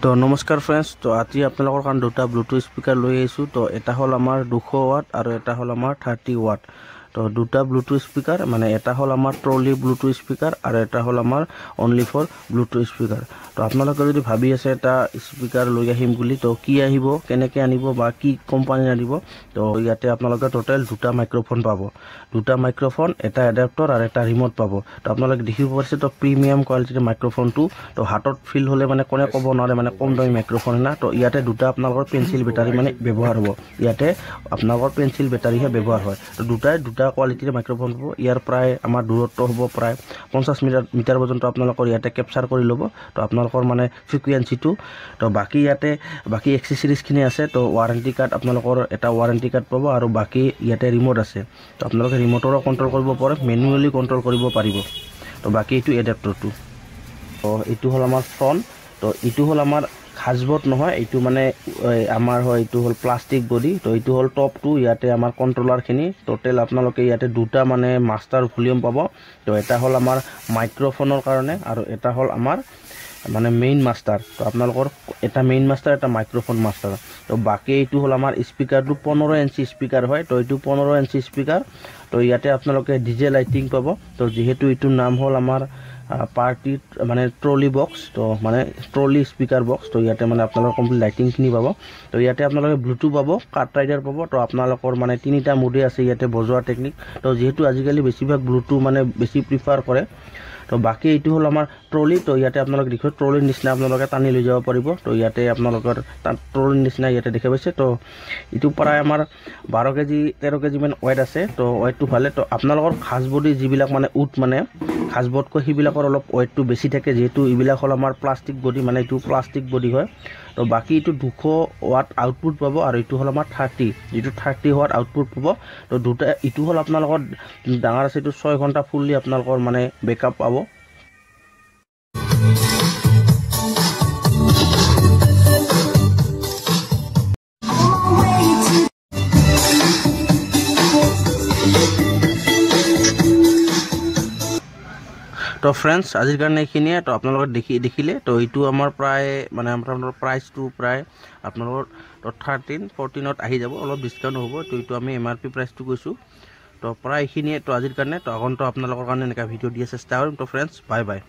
তো নমস্কাৰ ফ্ৰেণ্ডছ, তো আজি আপোনালোকৰ কাৰণে দুটা ব্লুটুথ স্পিকাৰ লৈ আহিছোঁ। তো এটা হ'ল আমাৰ 200 ৱাট আৰু এটা হ'ল আমাৰ 30 ৱাট। তো দুটা ব্লুটুথ স্পিকাৰ, মানে এটা হ'ল আমাৰ ট্ৰলি ব্লুটুথ স্পিকাৰ আৰু এটা হ'ল আমাৰ অনলি ফৰ ব্লুটুথ স্পিকাৰ। তো আপোনালোকে যদি ভাবি আছে এটা স্পিকাৰ লৈ আহিম বুলি, তো কি আহিব, কেনেকৈ আনিব বা কি কোম্পানীৰ আনিব, তো ইয়াতে আপোনালোকে টোটেল দুটা মাইক্ৰফোন পাব। দুটা মাইক্ৰফোন, এটা এডাপ্টৰ আৰু এটা ৰিম'ট পাব। তো আপোনালোকে দেখিব পাৰিছে, তো প্ৰিমিয়াম কোৱালিটিৰ মাইক্ৰফোনটো। তো হাতত ফিল হ'লে মানে কোনে ক'ব নোৱাৰে মানে কম দামী মাইক্ৰফোন না। তো ইয়াতে দুটা আপোনালোকৰ পেঞ্চিল বেটাৰী মানে ব্যৱহাৰ হ'ব। ইয়াতে আপোনালোকৰ পেঞ্চিল বেটাৰীহে ব্যৱহাৰ হয়। তো দুটা কোৱালিটিৰ মাইক্ৰফোন হ'ব। ইয়াৰ প্ৰায় আমাৰ দূৰত্ব হ'ব প্ৰায় 50 মিটাৰ পৰ্যন্ত আপোনালোকৰ ইয়াতে কেপচাৰ কৰি ল'ব। তো আপোনালোকৰ মানে ফ্ৰিকুৱেঞ্চিটো। তো বাকী ইয়াতে বাকী এক্সেচৰিজখিনি আছে। তো ৱাৰেণ্টি কাৰ্ড আপোনালোকৰ এটা ৱাৰেণ্টি কাৰ্ড পাব আৰু বাকী ইয়াতে ৰিম'ট আছে। তো আপোনালোকে ৰিম'টৰো কণ্ট্ৰল কৰিব পাৰে, মেনুৱেলি কণ্ট্ৰল কৰিব পাৰিব। তো বাকী এইটো এডাপ্টৰটো। তো এইটো হ'ল আমাৰ ফ্ৰণ্ট। তো এইটো হ'ল আমাৰ খাজবট নহয়, এইটো মানে আমাৰ হয়, এইটো হ'ল প্লাষ্টিক বডি। তো এইটো হ'ল টপটো। ইয়াতে আমাৰ কণ্ট্ৰলাৰখিনি টোটেল আপোনালোকে ইয়াতে দুটা মানে মাষ্টাৰ ভলিউম পাব। তো এটা হ'ল আমাৰ মাইক্ৰফোনৰ কাৰণে আৰু এটা হ'ল আমাৰ মানে মেইন মাষ্টাৰ। তো আপোনালোকৰ এটা মেইন মাষ্টাৰ, এটা মাইক্ৰফোন মাষ্টাৰ। তো বাকী এইটো হ'ল আমাৰ স্পিকাৰটো 15 ইঞ্চি স্পিকাৰ হয়। তো এইটো 15 ইঞ্চি স্পিকাৰ। তো ইয়াতে আপোনালোকে ডিজে লাইটিং পাব। তো যিহেতু এইটোৰ নাম হ'ল আমাৰ পাৰ্টি মানে ট্ৰলি বক্স, তো মানে ট্ৰলি স্পিকাৰ বক্স। তো ইয়াতে মানে আপোনালোকৰ কমপ্লিট লাইটিংখিনি পাব। তো ইয়াতে আপোনালোকে ব্লুটুথ পাব, কাট ৰাইডাৰ পাব। তো আপোনালোকৰ মানে তিনিটা মোডে আছে ইয়াতে বজোৱা টেকনিক। তো যিহেতু আজিকালি বেছিভাগ ব্লুটুথ মানে বেছি প্ৰিফাৰ কৰে। তো বাকী এইটো হ'ল আমাৰ ট্ৰলি। তো ইয়াতে আপোনালোকে দেখিব ট্ৰলিৰ নিচিনা আপোনালোকে টানি লৈ যাব পাৰিব। তো ইয়াতে আপোনালোকৰ ট্ৰলিৰ নিচিনা ইয়াতে দেখা পাইছে। তো এইটো প্ৰায় আমাৰ 12 কেজি 13 কেজিমান ৱেট আছে। তো ৱেটটো ভালে। তো আপোনালোকৰ খাজবডি যিবিলাক মানে উড মানে খাজবটকৈ সেইবিলাকৰ অলপ ৱেটটো বেছি থাকে, যিহেতু এইবিলাক হ'ল আমাৰ প্লাষ্টিক বডি, মানে এইটো প্লাষ্টিক বডি হয়। তো বাকী এইটো 200 ৱাট আউটপুট পাব আৰু এইটো হ'ল আমাৰ 30, যিটো 30 ৱাট আউটপুট পাব। তো দুটা, এইটো হ'ল আপোনালোকৰ ডাঙৰ আছে, এইটো 6 ঘণ্টা ফুল্লি আপোনালোকৰ মানে বেকআপ পাব। তো ফ্ৰেণ্ডছ, আজিৰ কাৰণে এইখিনিয়ে। তো আপোনালোকে দেখিলে। তো এইটো আমাৰ প্ৰায় মানে আপোনালোকৰ প্ৰাইচটো প্ৰায় আপোনালোকৰ 13-14ত আহি যাব, অলপ ডিছকাউণ্ট হ'ব। তো এইটো আমি MRP প্ৰাইচটো কৈছোঁ। তো প্ৰায় এইখিনিয়ে তো আজিৰ কাৰণে। তো আগন্তুক আপোনালোকৰ কাৰণে এনেকুৱা ভিডিঅ' দিয়া চেষ্টা কৰিম। তো ফ্ৰেণ্ডছ, বাই বাই।